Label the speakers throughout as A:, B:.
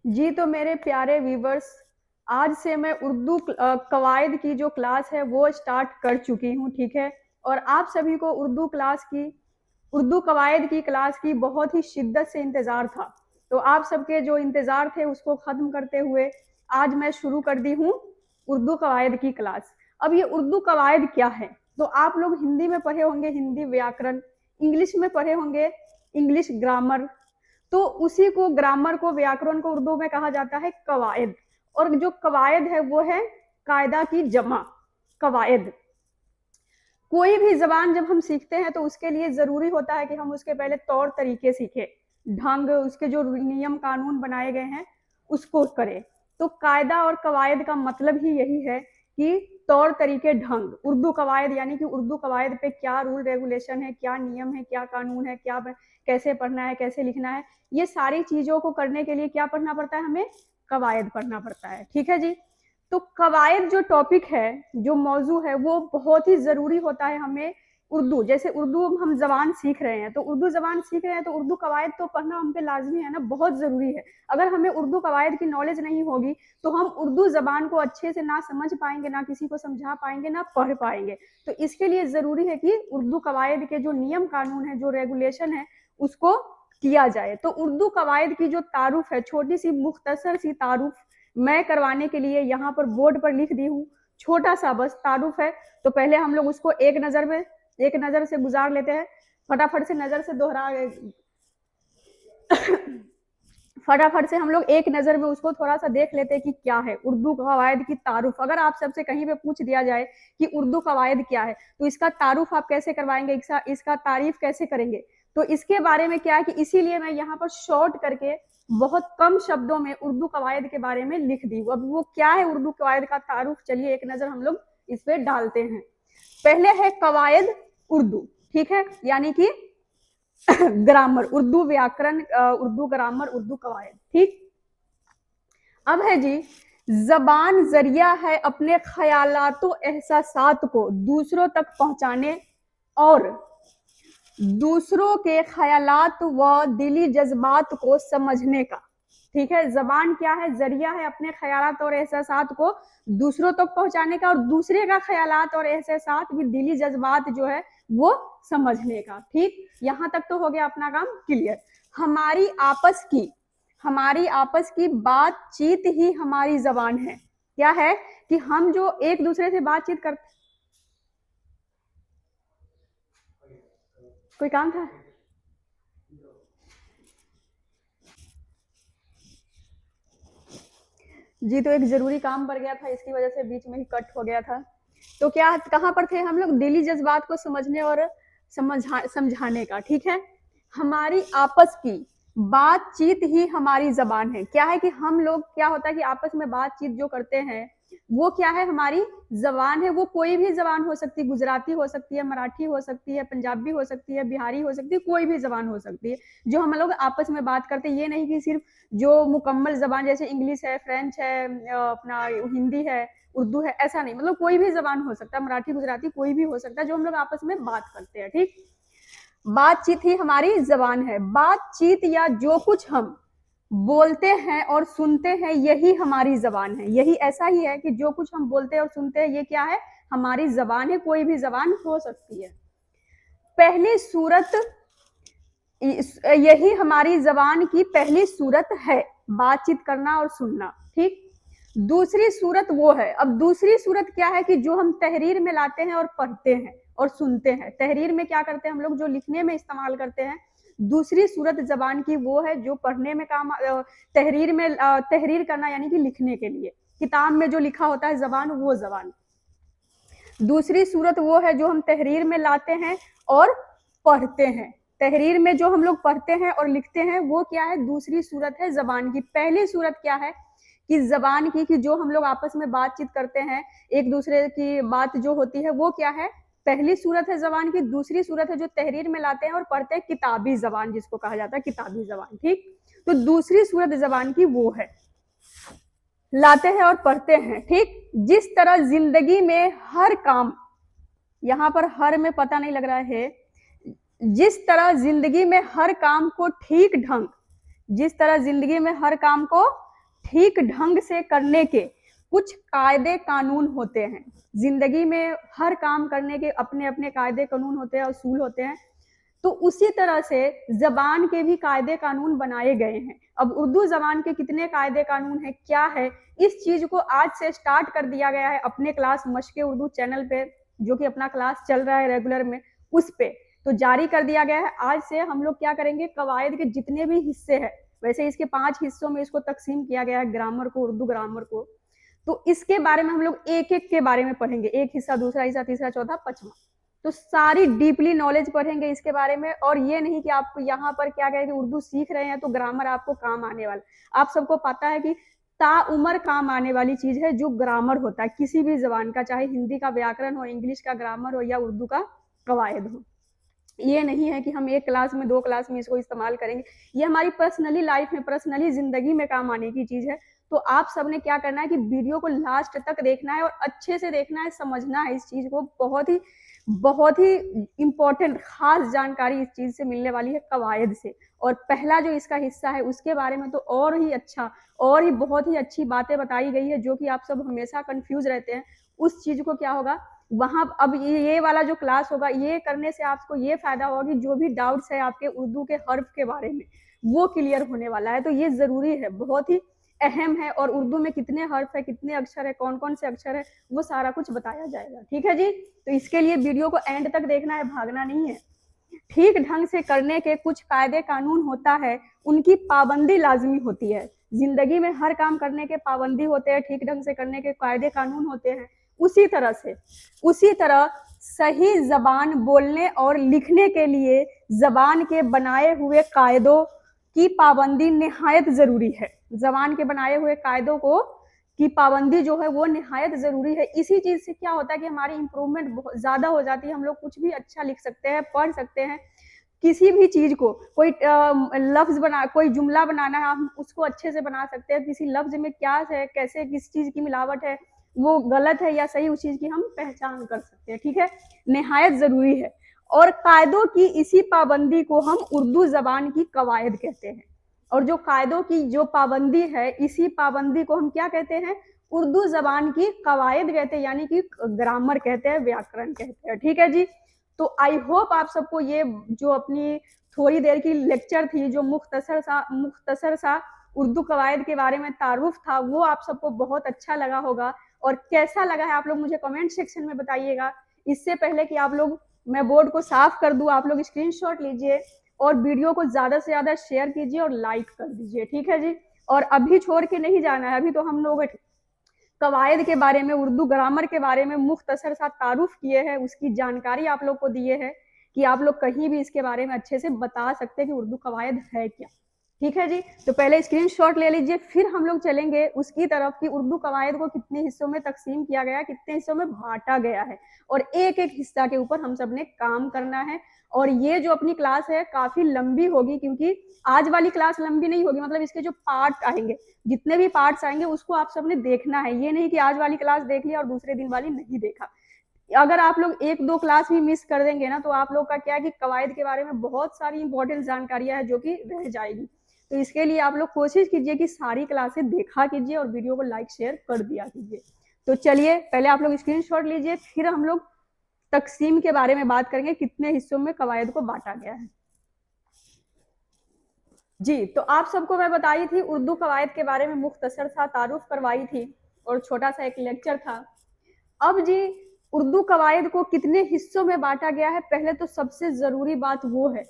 A: जी तो मेरे प्यारे व्यूवर्स, आज से मैं उर्दू कवायद की जो क्लास है वो स्टार्ट कर चुकी हूँ, ठीक है। और आप सभी को उर्दू कवायद की क्लास की बहुत ही शिद्दत से इंतज़ार था। तो आप सबके जो इंतज़ार थे उसको ख़त्म करते हुए आज मैं शुरू कर दी हूँ उर्दू कवायद की क्लास। अब ये उर्दू कवायद क्या है? तो आप लोग हिंदी में पढ़े होंगे हिंदी व्याकरण, इंग्लिश में पढ़े होंगे इंग्लिश ग्रामर। तो उसी को ग्रामर को व्याकरण को उर्दू में कहा जाता है कवायद। और जो कवायद है वो है कायदा की जमा, कवायद। कोई भी जबान जब हम सीखते हैं तो उसके लिए जरूरी होता है कि हम उसके पहले तौर तरीके सीखें, ढंग, उसके जो नियम कानून बनाए गए हैं उसको करें। तो कायदा और कवायद का मतलब ही यही है कि तौर तरीके, ढंग। उर्दू कवायद यानी कि उर्दू कवायद पे क्या रूल रेगुलेशन है, क्या नियम है, क्या कानून है, क्या कैसे पढ़ना है, कैसे लिखना है, ये सारी चीजों को करने के लिए क्या पढ़ना पड़ता है? हमें कवायद पढ़ना पड़ता है, ठीक है जी। तो कवायद जो टॉपिक है, जो मौजू है, वो बहुत ही ज़रूरी होता है हमें। उर्दू, जैसे उर्दू हम ज़बान सीख रहे हैं, तो उर्दू ज़बान सीख रहे हैं तो उर्दू कवायद तो पढ़ना हम पे लाजमी है ना, बहुत ज़रूरी है। अगर हमें उर्दू कवायद की नॉलेज नहीं होगी तो हम उर्दू ज़बान को अच्छे से ना समझ पाएंगे, ना किसी को समझा पाएंगे, ना पढ़ पाएंगे। तो इसके लिए ज़रूरी है कि उर्दू कवायद के जो नियम कानून है, जो रेगुलेशन है, उसको किया जाए। तो उर्दू कवायद की जो तारुफ है, छोटी सी मुख्तसर सी तारुफ मैं करवाने के लिए यहाँ पर बोर्ड पर लिख दी हूँ। छोटा सा बस तारुफ है। तो पहले हम लोग उसको एक नजर से गुजार लेते हैं। फटाफट से नजर से दोहरा फटाफट से हम लोग एक नजर में उसको थोड़ा सा देख लेते हैं कि क्या है उर्दू कवायद की तारुफ। अगर आप सबसे कहीं पे पूछ दिया जाए कि उर्दू कवायद क्या है, तो इसका तारुफ आप कैसे करवाएंगे, इसका तारीफ कैसे करेंगे? तो इसके बारे में क्या है कि इसीलिए मैं यहाँ पर शॉर्ट करके बहुत कम शब्दों में उर्दू कवायद के बारे में लिख दी। अब वो क्या है उर्दू कवायद का तारुफ, चलिए एक नजर हम लोग इस पे डालते हैं। पहले है कवायद उर्दू, ठीक है, यानी कि ग्रामर, उर्दू व्याकरण, उर्दू ग्रामर, उर्दू कवायद, ठीक। अब है जी, जबान जरिया है अपने ख्यालात एहसासात को दूसरों तक पहुंचाने और दूसरों के ख्यालात व दिली जज्बात को समझने का, ठीक है। जबान क्या है? जरिया है अपने ख्यालात और एहसासात को दूसरों तक पहुंचाने का और दूसरे का ख्यालात और एहसासात भी, दिली जज्बात जो है वो समझने का, ठीक। यहाँ तक तो हो गया अपना काम क्लियर। हमारी आपस की बातचीत ही हमारी जबान है। क्या है कि हम जो एक दूसरे से बातचीत करते, कोई काम था? जी तो एक जरूरी काम पड़ गया था, इसकी वजह से बीच में ही कट हो गया था। तो क्या, कहाँ पर थे हम लोग? दिली जज्बात को समझने और समझाने का, ठीक है। हमारी आपस की बातचीत ही हमारी जबान है। क्या है कि हम लोग, क्या होता है कि आपस में बातचीत जो करते हैं वो क्या है? हमारी जबान है। वो कोई भी जबान हो सकती है, गुजराती हो सकती है, मराठी हो सकती है, पंजाबी हो सकती है, बिहारी हो सकती है, कोई भी जबान हो सकती है जो हम लोग आपस में बात करते हैं। ये नहीं कि सिर्फ जो मुकम्मल जबान जैसे इंग्लिश है, फ्रेंच है, अपना हिंदी है, उर्दू है, ऐसा नहीं। मतलब कोई भी जबान हो सकता है, मराठी, गुजराती, कोई भी हो सकता है जो हम लोग आपस में बात करते हैं, ठीक। बातचीत ही हमारी जबान है। बातचीत या जो कुछ हम बोलते हैं और सुनते हैं यही हमारी जबान है। यही ऐसा ही है कि जो कुछ हम बोलते हैं और सुनते हैं ये क्या है? हमारी जबान है। कोई भी जबान हो सकती है। पहली सूरत, यही हमारी जबान की पहली सूरत है, बातचीत करना और सुनना, ठीक। दूसरी सूरत वो है, अब दूसरी सूरत क्या है कि जो हम तहरीर में लाते हैं और पढ़ते हैं और सुनते हैं। तहरीर में क्या करते हैं हम लोग? जो लिखने में इस्तेमाल करते हैं। दूसरी सूरत जबान की वो है जो पढ़ने में काम, तहरीर में, तहरीर करना यानी कि लिखने के लिए, किताब में जो लिखा होता है जबान, वो जबान। दूसरी सूरत वो है जो हम तहरीर में लाते हैं और पढ़ते हैं। तहरीर में जो हम लोग पढ़ते हैं और लिखते हैं वो क्या है? दूसरी सूरत है जबान की। पहली सूरत क्या है कि जबान की, कि जो हम लोग आपस में बातचीत करते हैं, एक दूसरे की बात जो होती है वो क्या है? पहली सूरत है जबान की। दूसरी सूरत है जो तहरीर में लाते हैं और पढ़ते हैं, किताबी जबान जिसको कहा जाता है, किताबी जबान, ठीक। तो दूसरी सूरत जबान की वो है, लाते हैं और पढ़ते हैं, ठीक। जिस तरह जिंदगी में हर काम, यहाँ पर हर में पता नहीं लग रहा है, जिस तरह जिंदगी में हर काम को ठीक ढंग, जिस तरह जिंदगी में हर काम को ठीक ढंग से करने के कुछ कायदे कानून होते हैं। जिंदगी में हर काम करने के अपने अपने कायदे कानून होते हैं, उसूल होते हैं। तो उसी तरह से जबान के भी कायदे कानून बनाए गए हैं। अब उर्दू जबान के कितने कायदे कानून है, क्या है, इस चीज को आज से स्टार्ट कर दिया गया है अपने क्लास मशके उर्दू चैनल पे, जो कि अपना क्लास चल रहा है रेगुलर में, उस पे तो जारी कर दिया गया है। आज से हम लोग क्या करेंगे, कवायद के जितने भी हिस्से हैं, वैसे इसके 5 हिस्सों में इसको तकसीम किया गया है ग्रामर को, उर्दू ग्रामर को। तो इसके बारे में हम लोग एक एक के बारे में पढ़ेंगे, एक हिस्सा, दूसरा हिस्सा, तीसरा, चौथा, पांचवा। तो सारी डीपली नॉलेज पढ़ेंगे इसके बारे में। और ये नहीं कि आप यहाँ पर क्या कहें कि उर्दू सीख रहे हैं तो ग्रामर आपको काम आने वाला। आप सबको पता है कि ताउमर काम आने वाली चीज है जो ग्रामर होता है किसी भी जबान का, चाहे हिंदी का व्याकरण हो, इंग्लिश का ग्रामर हो, या उर्दू का कवायद हो। ये नहीं है कि हम एक क्लास में 2 क्लास में इसको इस्तेमाल करेंगे, ये हमारी पर्सनली लाइफ में, पर्सनली जिंदगी में काम आने की चीज है। तो आप सबने क्या करना है कि वीडियो को लास्ट तक देखना है और अच्छे से देखना है, समझना है इस चीज को। बहुत ही इंपॉर्टेंट खास जानकारी इस चीज से मिलने वाली है कवायद से। और पहला जो इसका हिस्सा है उसके बारे में तो और ही अच्छा, और ही बहुत ही अच्छी बातें बताई गई है, जो कि आप सब हमेशा कंफ्यूज रहते हैं। उस चीज को क्या होगा वहां, अब ये वाला जो क्लास होगा, ये करने से आपको ये फायदा होगा कि जो भी डाउट्स है आपके उर्दू के हर्फ के बारे में वो क्लियर होने वाला है। तो ये जरूरी है, बहुत ही अहम है। और उर्दू में कितने हर्फ है, कितने अक्षर है, कौन कौन से अक्षर है, वो सारा कुछ बताया जाएगा। ठीक है जी, तो इसके लिए वीडियो को एंड तक देखना है, भागना नहीं है। ठीक ढंग से करने के कुछ कायदे कानून होता है, उनकी पाबंदी लाजमी होती है। जिंदगी में हर काम करने के पाबंदी होते हैं, ठीक ढंग से करने के कायदे कानून होते हैं। उसी तरह सही जबान बोलने और लिखने के लिए जबान के बनाए हुए कायदों की पाबंदी निहायत जरूरी है। जबान के बनाए हुए कायदों को की पाबंदी जो है वो निहायत जरूरी है। इसी चीज से क्या होता है कि हमारी इंप्रूवमेंट बहुत ज्यादा हो जाती है। हम लोग कुछ भी अच्छा लिख सकते हैं, पढ़ सकते हैं, किसी भी चीज को, कोई लफ्ज बना, कोई जुमला बनाना है, हम उसको अच्छे से बना सकते हैं। किसी लफ्ज में क्या है, कैसे, किस चीज की मिलावट है, वो गलत है या सही, उस चीज की हम पहचान कर सकते हैं। ठीक है, निहायत जरूरी है। और कायदों की इसी पाबंदी को हम उर्दू जबान की कवायद कहते हैं। और जो कायदों की जो पाबंदी है, इसी पाबंदी को हम क्या कहते हैं, उर्दू जबान की कवायद कहते हैं, यानी कि ग्रामर कहते हैं, व्याकरण कहते हैं। ठीक है जी, तो आई होप आप सबको ये जो अपनी थोड़ी देर की लेक्चर थी, जो मुख्तसर सा उर्दू कवायद के बारे में तारुफ था, वो आप सबको बहुत अच्छा लगा होगा। और कैसा लगा है आप लोग मुझे कमेंट सेक्शन में बताइएगा। इससे पहले कि आप लोग, मैं बोर्ड को साफ कर दूं, आप लोग स्क्रीनशॉट लीजिए और वीडियो को ज्यादा से ज्यादा शेयर कीजिए और लाइक कर दीजिए। ठीक है जी, और अभी छोड़ के नहीं जाना है। अभी तो हम लोग कवायद के बारे में, उर्दू ग्रामर के बारे में मुख्तसर सा तारुफ किए हैं, उसकी जानकारी आप लोग को दिए है कि आप लोग कहीं भी इसके बारे में अच्छे से बता सकते हैं कि उर्दू कवायद है क्या। ठीक है जी, तो पहले स्क्रीनशॉट ले लीजिए, फिर हम लोग चलेंगे उसकी तरफ कि उर्दू कवायद को कितने हिस्सों में तकसीम किया गया है, कितने हिस्सों में बांटा गया है, और एक एक हिस्सा के ऊपर हम सब ने काम करना है। और ये जो अपनी क्लास है काफी लंबी होगी, क्योंकि आज वाली क्लास लंबी नहीं होगी, मतलब इसके जो पार्ट आएंगे, जितने भी पार्ट्स आएंगे उसको आप सबने देखना है। ये नहीं कि आज वाली क्लास देख लिया और दूसरे दिन वाली नहीं देखा। अगर आप लोग 1-2 क्लास भी मिस कर देंगे ना, तो आप लोग का क्या है कि कवायद के बारे में बहुत सारी इंपॉर्टेंट जानकारियां हैं जो कि रह जाएगी। तो इसके लिए आप लोग कोशिश कीजिए कि सारी क्लासेस देखा कीजिए और वीडियो को लाइक शेयर कर दिया कीजिए। तो चलिए पहले आप लोग स्क्रीनशॉट लीजिए, फिर हम लोग तकसीम के बारे में बात करेंगे, कितने हिस्सों में कवायद को बांटा गया है। जी, तो आप सबको मैं बताई थी उर्दू कवायद के बारे में, मुख्तसर सा तारुफ करवाई थी और छोटा सा एक लेक्चर था। अब जी, उर्दू कवायद को कितने हिस्सों में बांटा गया है, पहले तो सबसे जरूरी बात वो है।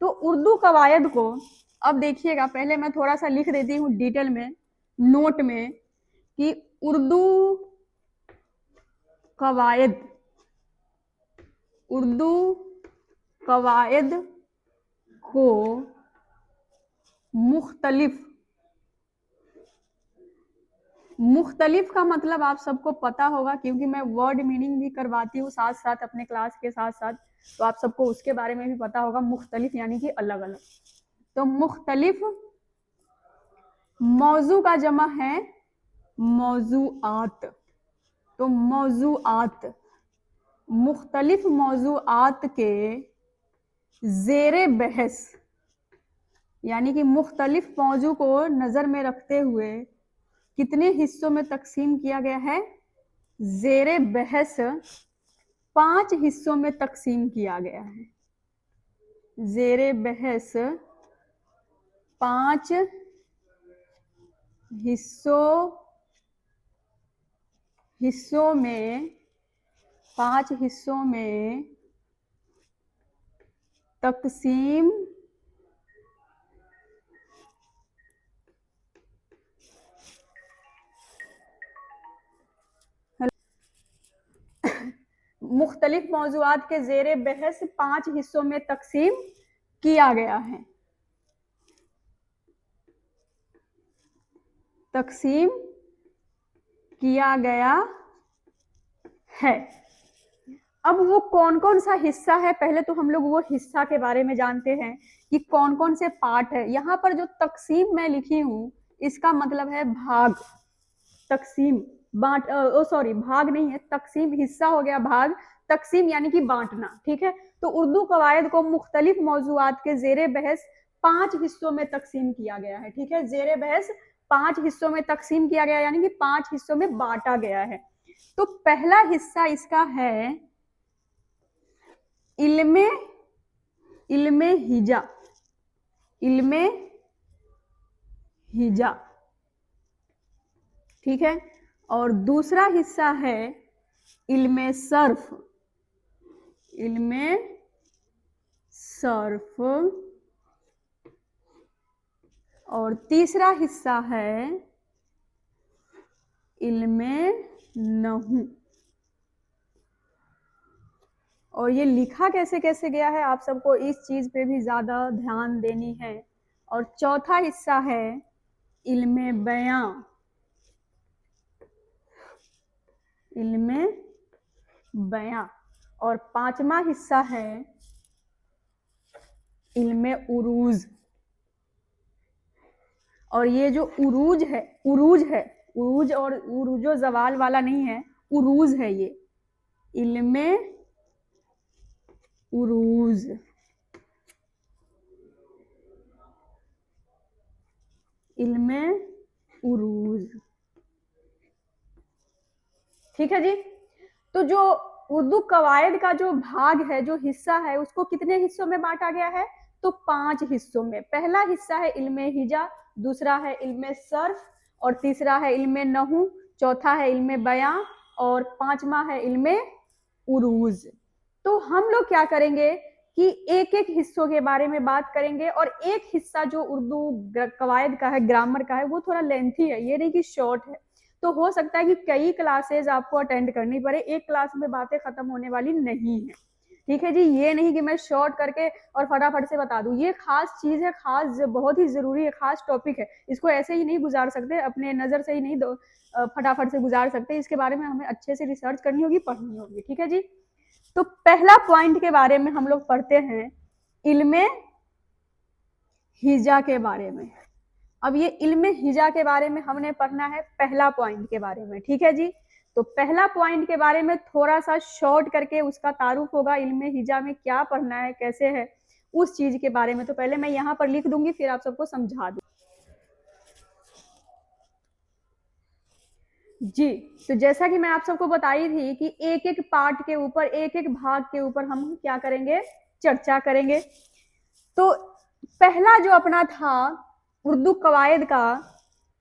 A: तो उर्दू कवायद को, अब देखिएगा, पहले मैं थोड़ा सा लिख देती हूँ डिटेल में नोट में कि उर्दू कवायद को मुख्तलिफ का मतलब आप सबको पता होगा, क्योंकि मैं वर्ड मीनिंग भी करवाती हूँ साथ साथ अपने क्लास के साथ साथ, तो आप सबको उसके बारे में भी पता होगा। मुख्तलिफ यानी कि अलग अलग। तो मुख्तलिफ मौजू का जमा है मौजूआत। तो मौजूआत, मुख्तलिफ मौजूआत के जेरे बहस, यानी कि मुख्तलिफ मौजू को नजर में रखते हुए कितने हिस्सों में तकसीम किया गया है? जेरे बहस 5 हिस्सों में तकसीम किया गया है। जेरे बहस 5 हिस्सों में 5 हिस्सों में तकसीम मुख्तलिफ मौजूआत के जेरे बहस 5 हिस्सों में तकसीम किया गया है। तकसीम किया गया है। अब वो कौन कौन सा हिस्सा है, पहले तो हम लोग वो हिस्सा के बारे में जानते हैं कि कौन कौन से पार्ट है। यहाँ पर जो तकसीम मैं लिखी हूँ इसका मतलब है भाग। तकसीम भाग नहीं है, तकसीम हिस्सा हो गया, भाग तकसीम यानी कि बांटना। ठीक है, तो उर्दू कवायद को मुख्तलिफ मौजूआत के जेरे बहस 5 हिस्सों में तकसीम किया गया है। ठीक है, जेरे बहस 5 हिस्सों में तकसीम किया गया यानी कि 5 हिस्सों में बांटा गया है। तो पहला हिस्सा इसका है इल्मे हिजा। इल्मे हिजा, ठीक है। और दूसरा हिस्सा है इल्मे सर्फ। इल्मे सर्फ। और तीसरा हिस्सा है इल्मे नहू। और ये लिखा कैसे कैसे गया है आप सबको इस चीज पे भी ज्यादा ध्यान देनी है। और चौथा हिस्सा है इल्मे बयां। इल्मे बयां। और पांचवा हिस्सा है इल्मे उरूज। और ये जो उरूज है उरूज और उरूजो जवाल वाला नहीं है, उरूज है ये, इल्मे उरूज। इल्मे उरूज, ठीक है जी। तो जो उर्दू कवायद का जो भाग है, जो हिस्सा है, उसको कितने हिस्सों में बांटा गया है? तो 5 हिस्सों में। पहला हिस्सा है इल्मे हिजा, दूसरा है इल्मे सर्फ, और तीसरा है इल्मे नहू, चौथा है इल्मे बयां, और पांचवा है इल्मे उरूज। तो हम लोग क्या करेंगे कि एक एक हिस्सों के बारे में बात करेंगे। और एक हिस्सा जो उर्दू कवायद का है, ग्रामर का है, वो थोड़ा लेंथी है, ये नहीं कि शॉर्ट है। तो हो सकता है कि कई क्लासेज आपको अटेंड करनी पड़े, एक क्लास में बातें खत्म होने वाली नहीं है। ठीक है जी, ये नहीं कि मैं शॉर्ट करके और फटाफट से बता दूं। ये खास चीज है, खास बहुत ही जरूरी है, खास टॉपिक है। इसको ऐसे ही नहीं गुजार सकते, अपने नजर से ही नहीं फटाफट से गुजार सकते। इसके बारे में हमें अच्छे से रिसर्च करनी होगी, पढ़नी होगी। ठीक है जी। तो पहला पॉइंट के बारे में हम लोग पढ़ते हैं इल्मे हिजा के बारे में। अब ये इल्मे हिजा के बारे में हमने पढ़ना है, पहला पॉइंट के बारे में। ठीक है जी। तो पहला पॉइंट के बारे में थोड़ा सा शॉर्ट करके उसका तारुफ होगा, इल्मे हिजा में क्या पढ़ना है, कैसे है, उस चीज के बारे में। तो पहले मैं यहाँ पर लिख दूंगी, फिर आप सबको समझा दूँ जी। तो जैसा कि मैं आप सबको बताई थी कि एक एक पार्ट के ऊपर, एक एक भाग के ऊपर हम क्या करेंगे, चर्चा करेंगे। तो पहला जो अपना था उर्दू कवायद का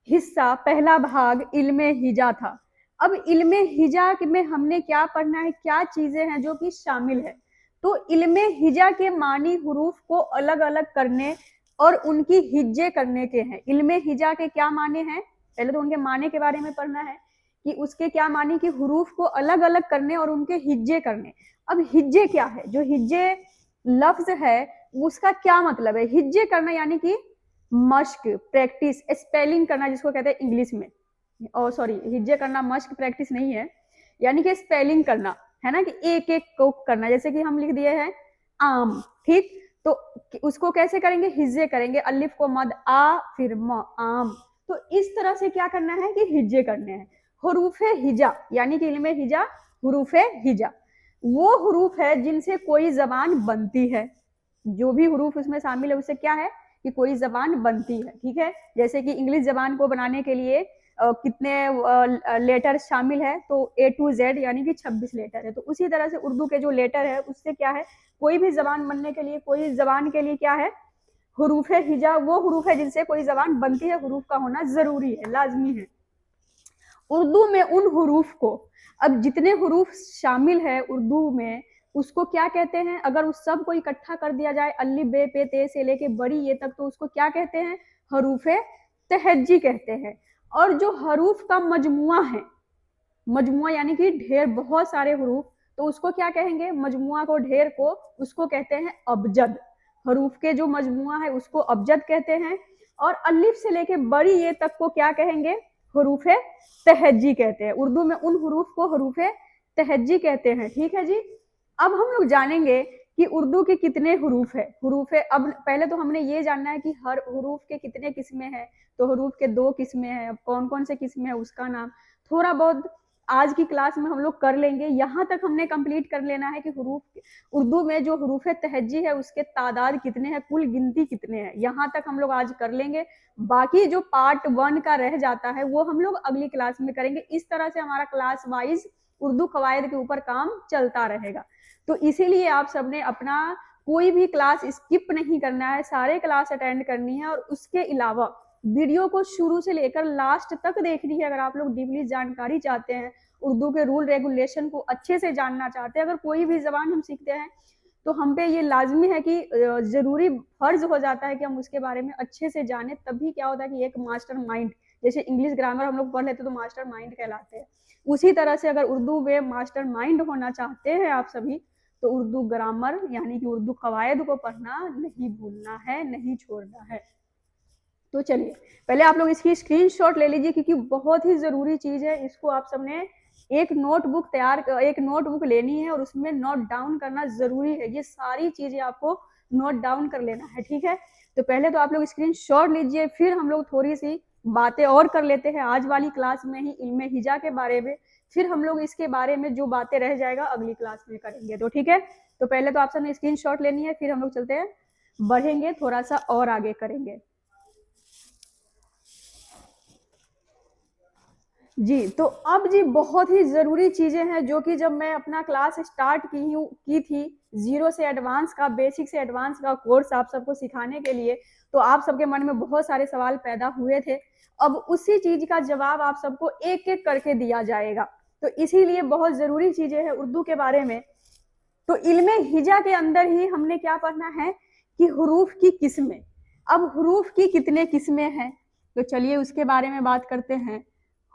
A: हिस्सा, पहला भाग इल्मे हिजा था। अब इल्मे हिजा में हमने क्या पढ़ना है, क्या चीजें हैं जो कि शामिल है। तो इल्मे हिजा के मानी हुरूफ को अलग अलग करने और उनकी हिज्जे करने के हैं। इल्मे हिजा के क्या माने हैं, पहले तो उनके माने के बारे में पढ़ना है कि उसके क्या माने, कि हुरूफ को अलग अलग करने और उनके हिज्जे करने। अब हिज्जे क्या है, जो हिज्जे लफ्ज है उसका क्या मतलब है? हिज्जे करना यानी कि मश्क, प्रैक्टिस, स्पेलिंग करना जिसको कहते हैं इंग्लिश में। और सॉरी, हिज्जे करना मश्क प्रैक्टिस नहीं है, यानी कि स्पेलिंग करना है ना, कि एक एक को करना। जैसे कि हम लिख दिए हैं आम, ठीक, तो उसको कैसे करेंगे, हिज्जे करेंगे, अलिफ को मद आ फिर म, आम। तो इस तरह से क्या करना है कि हिज्जे करने हैं। हुरूफे हिजा यानी कि इल्मे हिजा, हुरूफे हिजा वो हुरूफ है जिनसे कोई जबान बनती है। जो भी हुरूफ उसमें शामिल है उससे क्या है कि कोई जबान बनती है। ठीक है, जैसे कि इंग्लिश जबान को बनाने के लिए कितने लेटर शामिल है, तो A to Z यानी कि 26 लेटर है। तो उसी तरह से उर्दू के जो लेटर है उससे क्या है, कोई भी जबान बनने के लिए, कोई जबान के लिए क्या है, हरूफ हिजा वो हरूफ है जिनसे कोई जबान बनती है, हरूफ का होना जरूरी है, लाजमी है। उर्दू में उन हरूफ को, अब जितने हरूफ शामिल है उर्दू में उसको क्या कहते हैं, अगर उस सब को इकट्ठा कर दिया जाए अल्लिफ बे पे ते से लेके बड़ी ये तक, तो उसको क्या कहते हैं, हरूफ तहज्जी कहते हैं। और जो हरूफ का मजमुआ है, मजमुआ यानी कि ढेर, बहुत सारे हरूफ, तो उसको क्या कहेंगे, मजमुआ को, ढेर को, उसको कहते हैं अबजद। हरूफ के जो मजमुआ है उसको अबजद कहते हैं। और अलिफ से लेके बड़ी ये तक को क्या कहेंगे, हरूफ तहज्जी कहते हैं। उर्दू में उन हरूफ को हरूफ तहज्जी कहते हैं। ठीक है जी। अब हम लोग जानेंगे कि उर्दू के कितने हरूफ है। हरूफ है, अब पहले तो हमने ये जानना है कि हर हरूफ के कितने किस्में हैं। तो हरूफ के 2 किस्में हैं। अब कौन कौन से किस्में हैं उसका नाम थोड़ा बहुत आज की क्लास में हम लोग कर लेंगे। यहाँ तक हमने कंप्लीट कर लेना है कि हरूफ, उर्दू में जो हरूफ तहज्जी है उसके तादाद कितने हैं, कुल गिनती कितने हैं, यहाँ तक हम लोग आज कर लेंगे। बाकी जो पार्ट 1 का रह जाता है वो हम लोग अगली क्लास में करेंगे। इस तरह से हमारा क्लास वाइज उर्दू कवायद के ऊपर काम चलता रहेगा। तो इसीलिए आप सबने अपना कोई भी क्लास स्किप नहीं करना है, सारे क्लास अटेंड करनी है। और उसके अलावा वीडियो को शुरू से लेकर लास्ट तक देखनी है। अगर आप लोग डीपली जानकारी चाहते हैं, उर्दू के रूल रेगुलेशन को अच्छे से जानना चाहते हैं, अगर कोई भी जबान हम सीखते हैं तो हम पे ये लाजमी है कि जरूरी फर्ज हो जाता है कि हम उसके बारे में अच्छे से जाने। तभी क्या होता है कि एक मास्टर माइंड, जैसे इंग्लिश ग्रामर हम लोग पढ़ लेते तो मास्टर माइंड कहलाते हैं, उसी तरह से अगर उर्दू में मास्टर माइंड होना चाहते हैं आप सभी, तो उर्दू ग्रामर यानी कि उर्दू कवायद को पढ़ना नहीं भूलना है, नहीं छोड़ना है। तो चलिए पहले आप लोग इसकी स्क्रीनशॉट ले लीजिए, क्योंकि बहुत ही जरूरी चीज है। इसको आप सबने एक नोटबुक लेनी है और उसमें नोट डाउन करना जरूरी है। ये सारी चीजें आपको नोट डाउन कर लेना है। ठीक है, तो पहले तो आप लोग स्क्रीनशॉट लीजिए, फिर हम लोग थोड़ी सी बातें और कर लेते हैं आज वाली क्लास में ही इल्मे हिजा के बारे में। फिर हम लोग इसके बारे में जो बातें रह जाएगा अगली क्लास में करेंगे। तो ठीक है, तो पहले तो आप सबने स्क्रीनशॉट लेनी है, फिर हम लोग चलते हैं, बढ़ेंगे थोड़ा सा और आगे करेंगे जी। तो अब जी बहुत ही जरूरी चीजें हैं जो कि जब मैं अपना क्लास स्टार्ट की थी, 0 से एडवांस का, बेसिक से एडवांस का कोर्स आप सबको सिखाने के लिए, तो आप सबके मन में बहुत सारे सवाल पैदा हुए थे। अब उसी चीज का जवाब आप सबको एक एक करके दिया जाएगा। तो इसीलिए बहुत जरूरी चीजें हैं उर्दू के बारे में। तो इल्मे हिजा के अंदर ही हमने क्या पढ़ना है कि हुरूफ की किस्में। अब हुरूफ की कितने किस्में हैं, तो चलिए उसके बारे में बात करते हैं।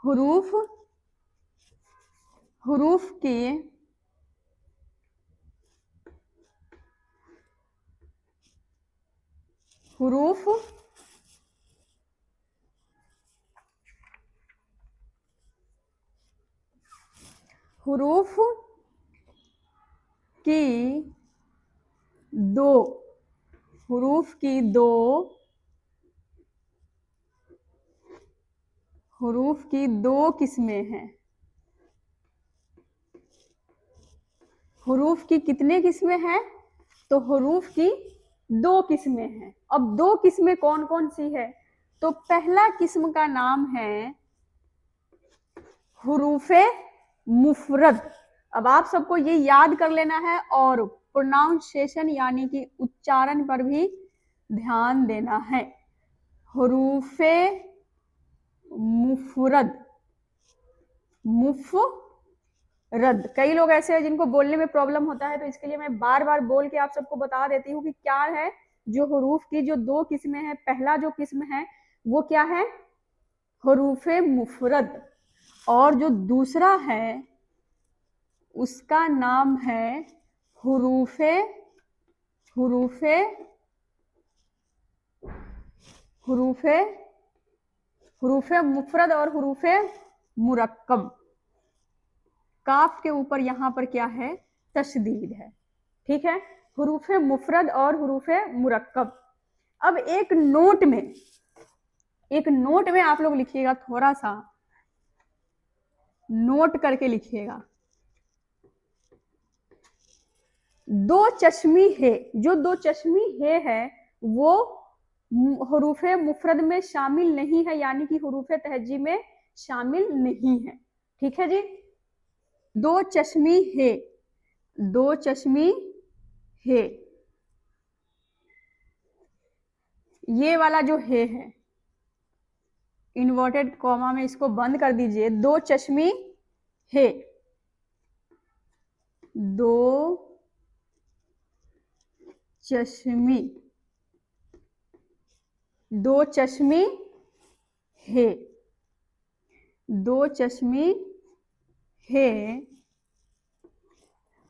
A: हुरूफ की हुरूफ हुरूफ की दो हुरूफ की दो हुरूफ की 2 किस्में हैं। हुरूफ की कितने किस्में हैं, तो हुरूफ की 2 किस्में हैं। अब 2 किस्में कौन कौन सी है, तो पहला किस्म का नाम है हुरूफे मुफरद। अब आप सबको ये याद कर लेना है और प्रोनाउंसिएशन यानी कि उच्चारण पर भी ध्यान देना है। हुरूफे मुफरद, मुफरद। कई लोग ऐसे हैं जिनको बोलने में प्रॉब्लम होता है, तो इसके लिए मैं बार बार बोल के आप सबको बता देती हूँ कि क्या है। जो हुरूफ की जो 2 किस्में हैं, पहला जो किस्म है वो क्या है, हुरूफे मुफरद, और जो दूसरा है उसका नाम है हुरूफे हुरूफे हुरूफे हुरूफे मुफरद और हुरूफे मुरक्कब। काफ के ऊपर यहाँ पर क्या है, तशदीद है। ठीक है, हुरूफे मुफरद और हुरूफे मुरक्कब। अब एक नोट में आप लोग लिखिएगा, थोड़ा सा नोट करके लिखिएगा। 2 चश्मी है, जो 2 चश्मी है वो हुरूफे मुफरद में शामिल नहीं है, यानी कि हुरूफे तहज्जी में शामिल नहीं है। ठीक है जी। दो चश्मी है, दो चश्मी है, ये वाला जो है इन्वर्टेड कॉमा में इसको बंद कर दीजिए। दो चश्मी है, दो चश्मी, दो चश्मी है, दो चश्मी है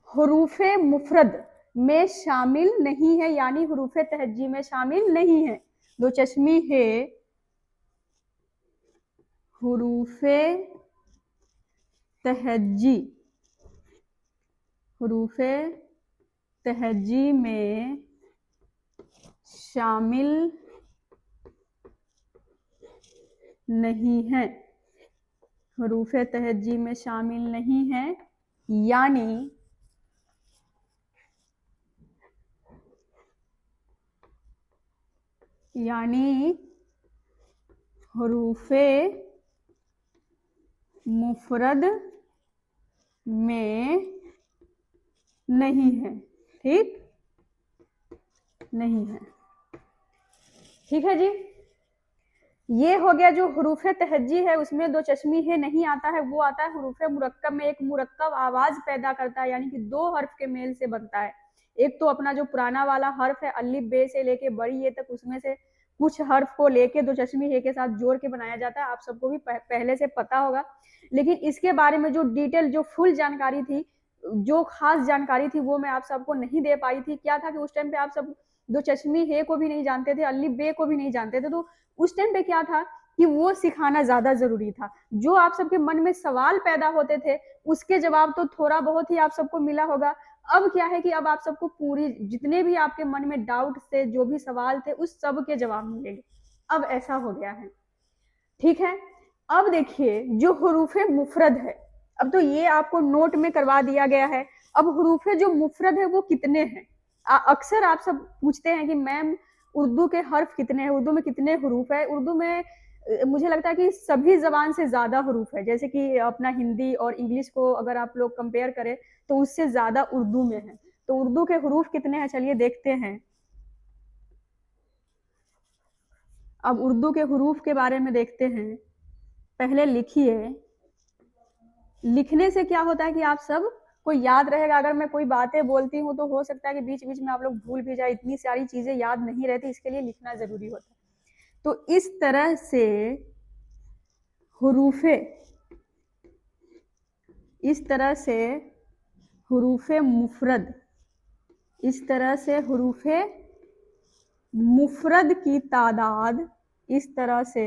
A: हुरूफे मुफरद में शामिल नहीं है, यानी हुरूफे तहज्जी में शामिल नहीं है। दो चश्मी है हुरूफे तहज्जी, हुरूफे तहज्जी में शामिल नहीं है, हुरूफे तहज्जी में शामिल नहीं है, यानी हुरूफे मुफरद में नहीं है। ठीक, नहीं है। ठीक है जी। ये हो गया जो हुरूफे तहज्जी है, उसमें दो चश्मी है नहीं आता है, वो आता है हुरूफे मुरक्कब में, एक मुरक्कब आवाज पैदा करता है, यानी कि दो हर्फ के मेल से बनता है। एक तो अपना जो पुराना वाला हर्फ है अलिफ बे से लेके बड़ी ये तक, उसमें से कुछ हर्फ को लेके दो चश्मी है के साथ जोड़ के बनाया जाता है, आप सबको भी पहले से पता होगा। लेकिन इसके बारे में जो डिटेल, जो फुल जानकारी थी, जो खास जानकारी थी, वो मैं आप सबको नहीं दे पाई थी। क्या था कि उस टाइम पे आप सब दो चश्मी है को भी नहीं जानते थे, अलिफ बे को भी नहीं जानते थे, तो उस टाइम पे क्या था कि वो सिखाना ज्यादा जरूरी था। जो आप सबके मन में सवाल पैदा होते थे उसके जवाब तो थोड़ा बहुत ही आप सबको मिला होगा। अब क्या है कि अब आप सबको पूरी, जितने भी आपके मन में डाउट थे, जो भी सवाल थे, उस सब के जवाब मिलेंगे। अब ऐसा हो गया है। ठीक है। अब देखिए जो हुरूफे मुफरद है, अब तो ये आपको नोट में करवा दिया गया है। अब हुरूफे जो मुफरद है वो कितने हैं? अक्सर आप सब पूछते हैं कि मैम उर्दू के हर्फ कितने हैं, उर्दू में कितने हुरूफ है? उर्दू में मुझे लगता है कि सभी जबान से ज्यादा हुरूफ है, जैसे कि अपना हिंदी और इंग्लिश को अगर आप लोग कंपेयर करें तो उससे ज्यादा उर्दू में है। तो उर्दू के हुरूफ कितने हैं, चलिए देखते हैं। अब उर्दू के हुरूफ के बारे में देखते हैं। पहले लिखिए। लिखने से क्या होता है कि आप सब को याद रहेगा। अगर मैं कोई बातें बोलती हूँ तो हो सकता है कि बीच बीच में आप लोग भूल भी जाए, इतनी सारी चीजें याद नहीं रहती, इसके लिए लिखना जरूरी होता है। तो इस तरह से हुरूफे, इस तरह से हुरूफे मुफरद, इस तरह से हुरूफे मुफरद की तादाद, इस तरह से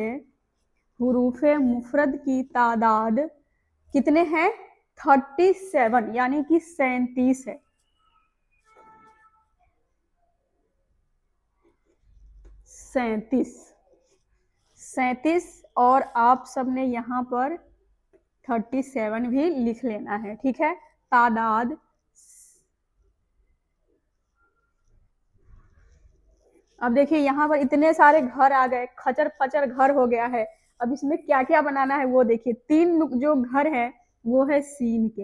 A: हुरूफे मुफरद की तादाद कितने हैं? 37, यानी कि 37 है। 37 और आप सबने यहाँ पर 37 भी लिख लेना है। ठीक है। तादाद, अब देखिए यहाँ पर इतने सारे घर आ गए, खचर पचर घर हो गया है। अब इसमें क्या क्या बनाना है वो देखिए। 3 जो घर है वो है सीन के।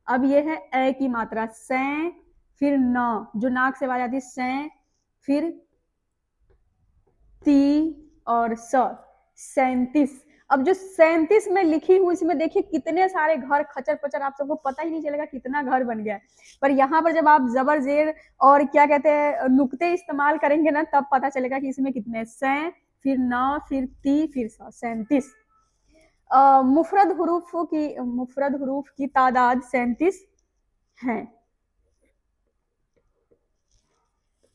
A: अब ये है ए की मात्रा, सै, फिर न, जो नाक से आवाज आती है, सै, फिर ती और स, 37। अब जो 37 में लिखी हूँ इसमें देखिए कितने सारे घर खचर पचर, आप सबको पता ही नहीं चलेगा कितना घर बन गया है। पर यहाँ पर जब आप जबर जेर और क्या कहते हैं नुक्ते इस्तेमाल करेंगे ना, तब पता चलेगा कि इसमें कितने, सै, फिर न, फिर ती, फिर स, 37। मुफरद हरूफ की तादाद 37 है,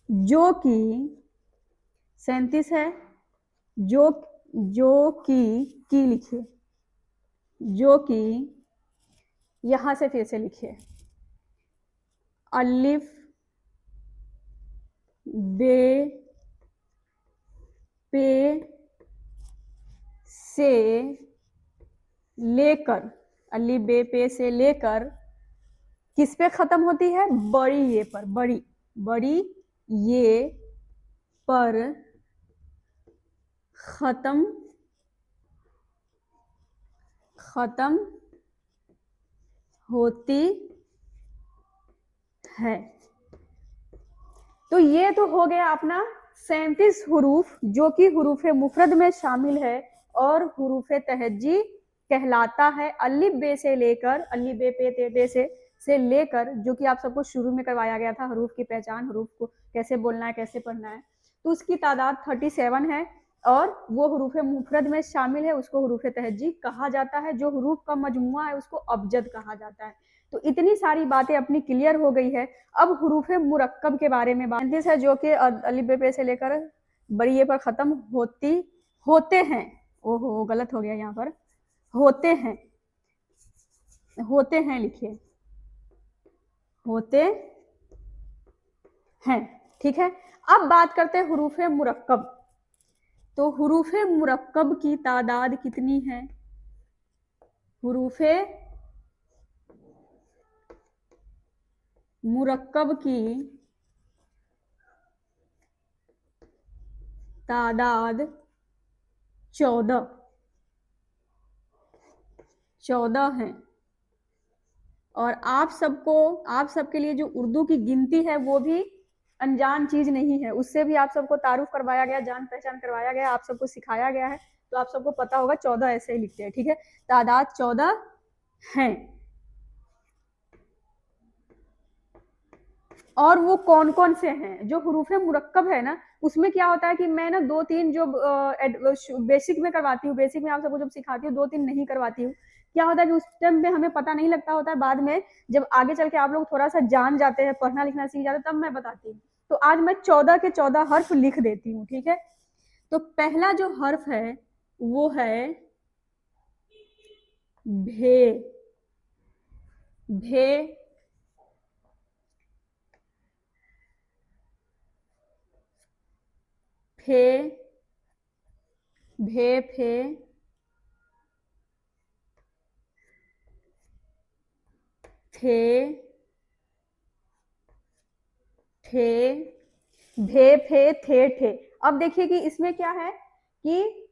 A: जो कि 37 है, जो की लिखिए, जो कि यहां से फिर से लिखिए, अलिफ बे पे से लेकर, अलिफ बे पे से लेकर किस पे खत्म होती है? बड़ी ये पर, बड़ी ये पर खत्म खत्म होती है। तो ये तो हो गया अपना 37 हुरूफ जो कि हुरूफ मुफरद में शामिल है और हुरूफ तहज्जी कहलाता है। अलिफ बे से लेकर, अलिफ बे पे ते ते से लेकर, जो कि आप सबको शुरू में करवाया गया था, हरूफ की पहचान, हरूफ को कैसे बोलना है, कैसे पढ़ना है, तो उसकी तादाद 37 है और वो हुरूफ मुफरद में शामिल है, उसको हुरूफ तहज्जी कहा जाता है। जो हुरूफ का मजमुआ है उसको अबजद कहा जाता है। तो इतनी सारी बातें अपनी क्लियर हो गई है। अब हुरूफ मुरक्कब के बारे में बात है, जो कि अलिफ बे पे से लेकर बड़ी ये पर खत्म होते हैं। ओहो गलत हो गया, यहाँ पर होते हैं लिखिए, होते हैं, ठीक है। अब बात करते हैं हुरूफ मुरक्कब। तो हुरूफ मुरक्कब की तादाद कितनी है? हुरूफ मुरक्कब की तादाद 14 है। और आप सबके लिए जो उर्दू की गिनती है वो भी अनजान चीज नहीं है, उससे भी आप सबको तारुफ करवाया गया, जान पहचान करवाया गया, आप सबको सिखाया गया है, तो आप सबको पता होगा 14 ऐसे ही लिखते हैं, ठीक है। तादाद 14 है। और वो कौन कौन से हैं? जो हुरूफ मुरक्कब है ना, उसमें क्या होता है कि मैं ना 2-3 जो बेसिक में करवाती हूँ, बेसिक में आप सबको जब सिखाती हूँ 2-3 नहीं करवाती हूँ। क्या होता है कि उस टाइम पे हमें पता नहीं लगता होता है, बाद में जब आगे चल के आप लोग थोड़ा सा जान जाते हैं, पढ़ना लिखना सीख जाते हैं, तब मैं बताती हूँ। तो आज मैं 14 के 14 हर्फ लिख देती हूँ, ठीक है। तो पहला जो हर्फ है वो है भे। भे फे भे फे थे ठे भे फे थे ठे। अब देखिए कि इसमें क्या है कि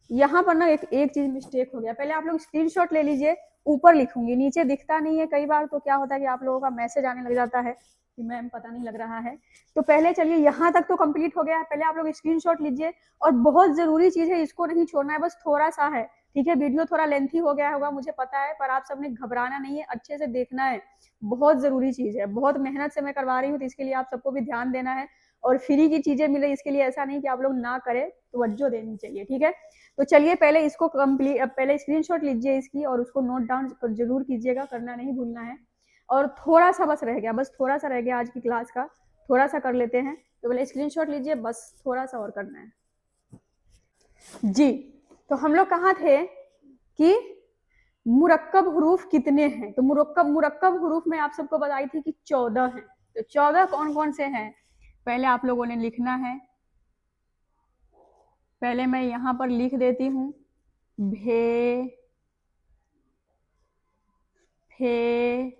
A: यहाँ पर ना एक चीज मिस्टेक हो गया। पहले आप लोग स्क्रीनशॉट ले लीजिए, ऊपर लिखूंगी, नीचे दिखता नहीं है कई बार, तो क्या होता है कि आप लोगों का मैसेज आने लग जाता है कि मैम पता नहीं लग रहा है। तो पहले चलिए, यहाँ तक तो कंप्लीट हो गया है, पहले आप लोग स्क्रीनशॉट लीजिए। और बहुत जरूरी चीज है, इसको नहीं छोड़ना है, बस थोड़ा सा है, ठीक है। वीडियो थोड़ा लेंथी हो गया होगा मुझे पता है, पर आप सबने घबराना नहीं है, अच्छे से देखना है, बहुत जरूरी चीज है, बहुत मेहनत से मैं करवा रही हूँ, तो इसके लिए आप सबको भी ध्यान देना है। और फ्री की चीजें मिले इसके लिए ऐसा नहीं कि आप लोग ना करें, तवज्जो देनी चाहिए, ठीक है। तो चलिए पहले इसको पहले स्क्रीनशॉट लीजिए इसकी और उसको नोट डाउन जरूर कीजिएगा, करना नहीं भूलना है। और थोड़ा सा बस रह गया, बस थोड़ा सा रह गया आज की क्लास का, थोड़ा सा कर लेते हैं। तो पहले स्क्रीनशॉट लीजिए, बस थोड़ा सा और करना है जी। तो हम लोग कहाँ थे कि मुरक्कब हुरूफ कितने हैं? तो मुरक्कब हुरूफ में आप सबको बताई थी कि 14 हैं। तो 14 कौन कौन से हैं पहले आप लोगों ने लिखना है। पहले मैं यहाँ पर लिख देती हूँ, भे फे।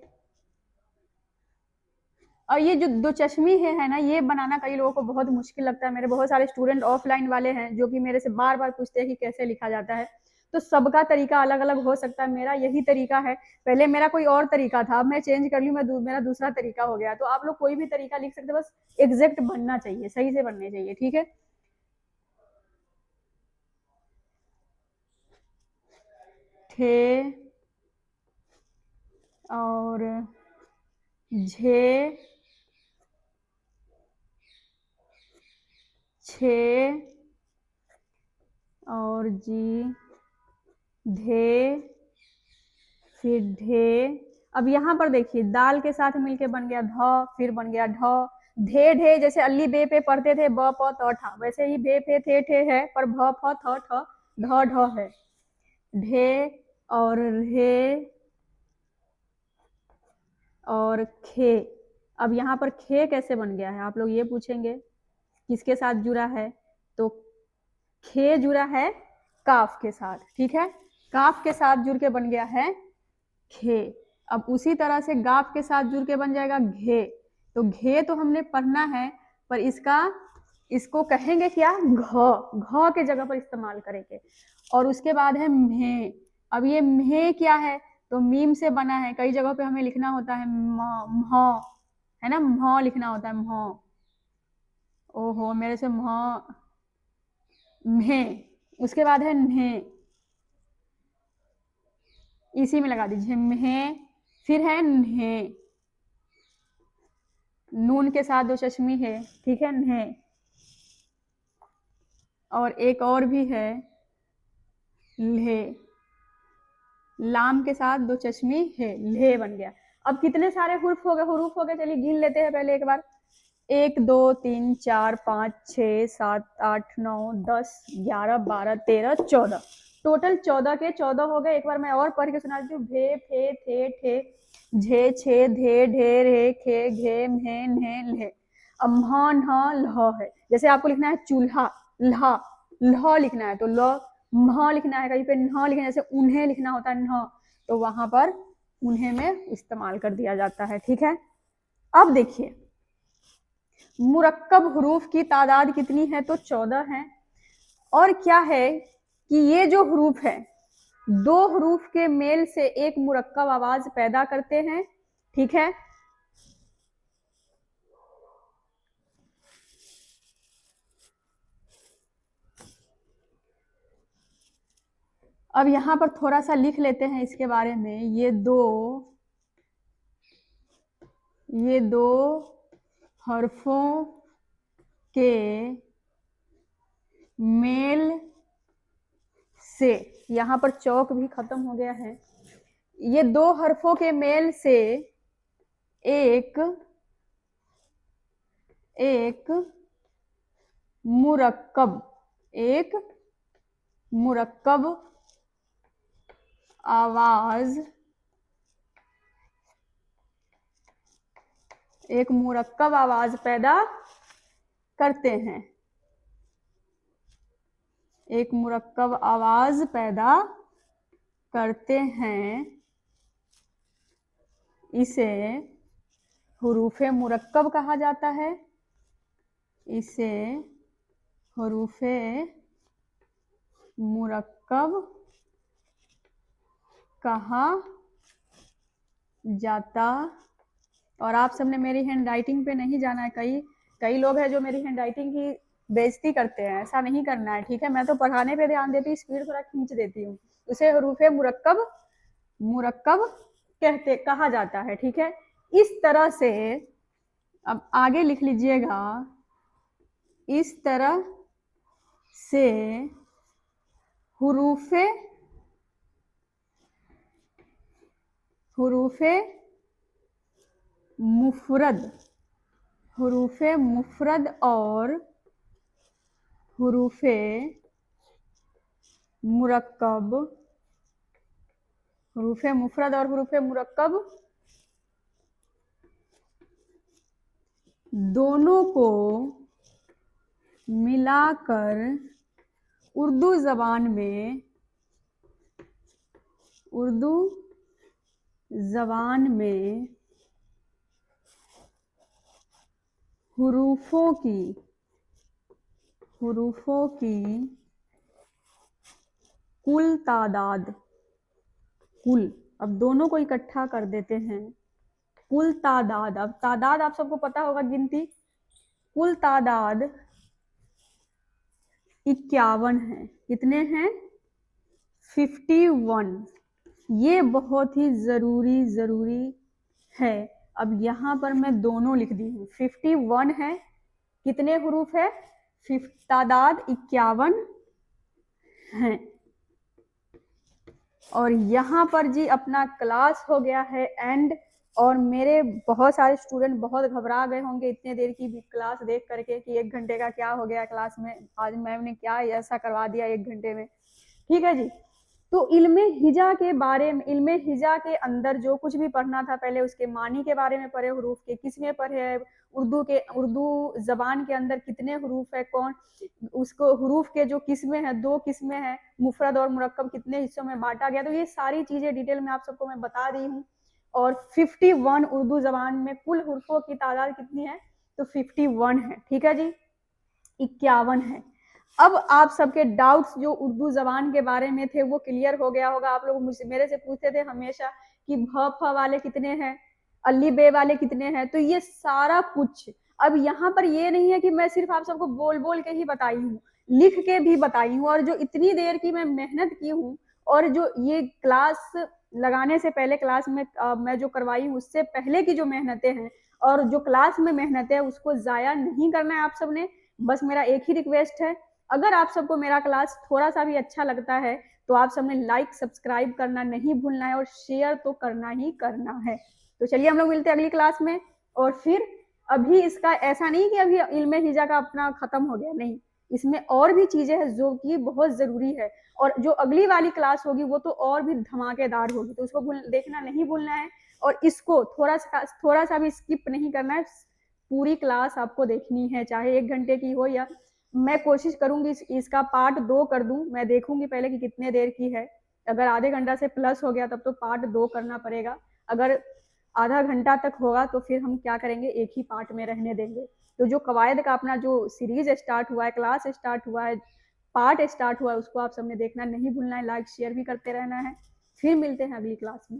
A: और ये जो दो चश्मी है ना, ये बनाना कई लोगों को बहुत मुश्किल लगता है। मेरे बहुत सारे स्टूडेंट ऑफलाइन वाले हैं जो कि मेरे से बार बार पूछते हैं कि कैसे लिखा जाता है। तो सबका तरीका अलग अलग हो सकता है, मेरा यही तरीका है। पहले मेरा कोई और तरीका था, अब मैं चेंज कर ली, मेरा दूसरा तरीका हो गया। तो आप लोग कोई भी तरीका लिख सकते, बस एग्जैक्ट बनना चाहिए, सही से बनने चाहिए, ठीक है। ठे और झे, छे और जी, धे, फिर ढे। अब यहाँ पर देखिए दाल के साथ मिलके बन गया ध, फिर बन गया ढ। धे ढे जैसे अल्ली बे पे पढ़ते थे ब प त ठ, वैसे ही भे फे थे ठे है, पर भ फ थ ठ ढ ढ है। ढे और रे और खे। अब यहाँ पर खे कैसे बन गया है आप लोग ये पूछेंगे, किसके साथ जुड़ा है? तो खे जुड़ा है काफ के साथ, ठीक है। काफ के साथ जुड़ के बन गया है खे। अब उसी तरह से गाफ के साथ जुड़ के बन जाएगा घे। तो घे तो हमने पढ़ना है, पर इसको कहेंगे क्या? घ, घ के जगह पर इस्तेमाल करेंगे। और उसके बाद है म्हे। अब ये म्हे क्या है, तो मीम से बना है, कई जगहों पे हमें लिखना होता है म्ह, है ना, म्ह लिखना होता है म्ह। ओहो मेरे से म्ह, म्हे, उसके बाद है न्हे, इसी में लगा दीजिए म्हे, फिर है न्हे, नून के साथ 2 चश्मी है, ठीक है, न्हे। और एक और भी है ले, लाम के साथ 2 चश्मी है, ले बन गया। अब कितने सारे हुरूफ हो गए, चलिए गिन लेते हैं पहले एक बार। 1 2 3 4 5 6 7 8 9 10 11 12 13 14, टोटल 14 के 14 हो गए। एक बार मैं और पढ़ के सुना देती हूँ। भे फे थे ठे झे छे धे ढे रे खे घे म्हे न्हे लहे। अब म्ह न लह है, जैसे आपको लिखना है चूल्हा, लह लह लिखना है तो ल, म्ह लिखना है, कहीं पे न लिखना है, जैसे उन्हें लिखना होता है न, तो वहां पर उन्हें में इस्तेमाल कर दिया जाता है, ठीक है। अब देखिए मुरक्कब हुरूफ की तादाद कितनी है, तो 14 है। और क्या है कि ये जो हुरूफ है 2 हुरूफ के मेल से एक मुरक्कब आवाज पैदा करते हैं, ठीक है। अब यहां पर थोड़ा सा लिख लेते हैं इसके बारे में। ये दो हरफों के मेल से, यहां पर चौक भी खत्म हो गया है। ये 2 हरफों के मेल से एक मुरक्कब आवाज, एक मुरक्कब आवाज पैदा करते हैं, एक मुरक्कब आवाज पैदा करते हैं। इसे हुरूफे मुरक्कब कहा जाता है, इसे हुरूफे मुरक्कब कहा जाता। और आप सबने मेरी हैंड राइटिंग पे नहीं जाना है, कई लोग हैं जो मेरी हैंड राइटिंग की बेइज्जती करते हैं, ऐसा नहीं करना है, ठीक है। मैं तो पढ़ाने पे ध्यान देती हूँ, स्पीड थोड़ा खींच देती हूँ। उसे हुरूफे मुरक्कब कहा जाता है, ठीक है। इस तरह से अब आगे लिख लीजिएगा, इस तरह से हुरूफे मुफरद और हुरूफे मुरक्कब दोनों को मिलाकर उर्दू जबान में हुरूफों की कुल तादाद, अब दोनों को इकट्ठा कर देते हैं, कुल तादाद। अब तादाद आप सबको पता होगा, गिनती, कुल तादाद 51 है। कितने हैं? 51। ये बहुत ही जरूरी है। अब यहाँ पर मैं दोनों लिख दी हूँ। 51 है, कितने हुरूफ है? तादाद 51 है। और यहाँ पर जी अपना क्लास हो गया है एंड। और मेरे बहुत सारे स्टूडेंट बहुत घबरा गए होंगे इतने देर की क्लास देख करके कि 1 घंटे का क्या हो गया क्लास में, आज मैम ने क्या ऐसा करवा दिया 1 घंटे में। ठीक है जी। तो इल्मे हिजा के बारे में, इल्मे हिजा के अंदर जो कुछ भी पढ़ना था पहले उसके मानी के बारे में पढ़े, हुरूफ के किसमें पढ़े, उर्दू जबान के अंदर कितने हुरूफ है, कौन उसको हुरूफ के जो किस्में हैं, 2 किस्में हैं, मुफरद और मुरक्कब कितने हिस्सों में बांटा गया, तो ये सारी चीजें डिटेल में आप सबको मैं बता दी हूँ। और 51 उर्दू जबान में कुल हुरूफों की तादाद कितनी है? तो 51 है। ठीक है जी, 51 है। अब आप सबके डाउट्स जो उर्दू ज़बान के बारे में थे वो क्लियर हो गया होगा। आप लोग मुझसे मेरे से पूछते थे हमेशा कि भ, फ वाले कितने हैं, अली बे वाले कितने हैं, तो ये सारा कुछ अब यहाँ पर ये नहीं है कि मैं सिर्फ आप सबको बोल बोल के ही बताई हूँ, लिख के भी बताई हूँ। और जो इतनी देर की मैं मेहनत की हूँ और जो ये क्लास लगाने से पहले क्लास में मैं जो करवाई हूँ उससे पहले की जो मेहनतें हैं और जो क्लास में मेहनत है उसको ज़ाया नहीं करना है आप सबने। बस मेरा एक ही रिक्वेस्ट है, अगर आप सबको मेरा क्लास थोड़ा सा भी अच्छा लगता है तो आप सबने लाइक सब्सक्राइब करना नहीं भूलना है और शेयर तो करना ही करना है। तो चलिए हम लोग मिलते हैं अगली क्लास में। और फिर अभी इसका ऐसा नहीं कि अभी इल्म हिजा का अपना खत्म हो गया, नहीं, इसमें और भी चीजें हैं जो कि बहुत जरूरी है। और जो अगली वाली क्लास होगी वो तो और भी धमाकेदार होगी, तो उसको देखना नहीं भूलना है। और इसको थोड़ा सा भी स्किप नहीं करना है, पूरी क्लास आपको देखनी है, चाहे 1 घंटे की हो या मैं कोशिश करूंगी इसका पार्ट 2 कर दूं। मैं देखूंगी पहले कि कितने देर की है, अगर आधे घंटा से प्लस हो गया तब तो पार्ट 2 करना पड़ेगा। अगर आधा घंटा तक होगा तो फिर हम क्या करेंगे, एक ही पार्ट में रहने देंगे। तो जो कवायद का अपना जो सीरीज स्टार्ट हुआ है, क्लास स्टार्ट हुआ है, पार्ट स्टार्ट हुआ है, उसको आप सबने देखना नहीं भूलना है, लाइक शेयर भी करते रहना है। फिर मिलते हैं अगली क्लास में।